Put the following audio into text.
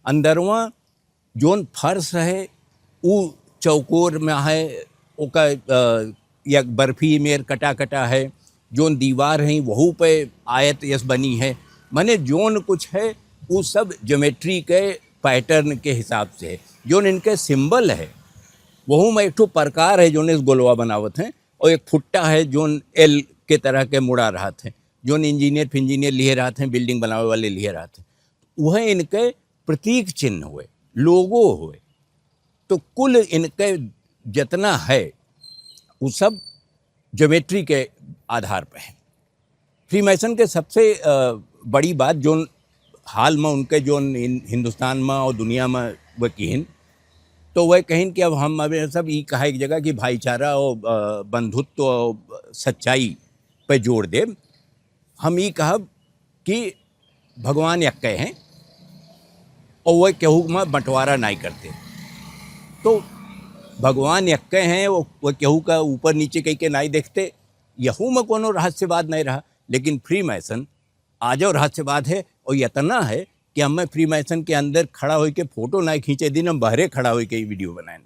अंदरवा zone फर्श है वो चौकोर में है, ओका एक बर्फी में कटा कटा है, जोन दीवार है वहू पे आयत यस बनी है, माने जोन कुछ है वो सब ज्योमेट्री के पैटर्न के हिसाब से है। जोन इनके सिंबल है वहू में एक ठो प्रकार है जोन इस गोलवा बनावत हैं, और एक फुट्टा है जोन एल के तरह के मुड़ा रहा थे, जोन इंजीनियर लिए रहा थे, बिल्डिंग बनावे वाले लिए रहा थे, वह इनके प्रतीक चिन्ह हुए, लोगो हुए। तो कुल इनके जितना है वो सब ज्योमेट्री के आधार पर है। फ्रीमेसन के सबसे बड़ी बात जो हाल में उनके जो हिंदुस्तान में और दुनिया में वह कहिन, तो वह कहिन कि अब हम अब सब ये कहा एक जगह कि भाईचारा और बंधुत्व और सच्चाई पे जोड़ दे। हम ये कहब कि भगवान एक हैं और वह केहू में बंटवारा नहीं करते। तो भगवान एक हैं, वो केहू का ऊपर नीचे कहीं के नहीं देखते, यहू में कोनो रहस्यवाद नहीं रहा। लेकिन फ्रीमेसन आजो रहस्यवाद है, और इतना है कि हमें फ्रीमेसन के अंदर खड़ा होकर फोटो नहीं खींचे दिन हम बाहरे खड़ा होकर वीडियो बनाए।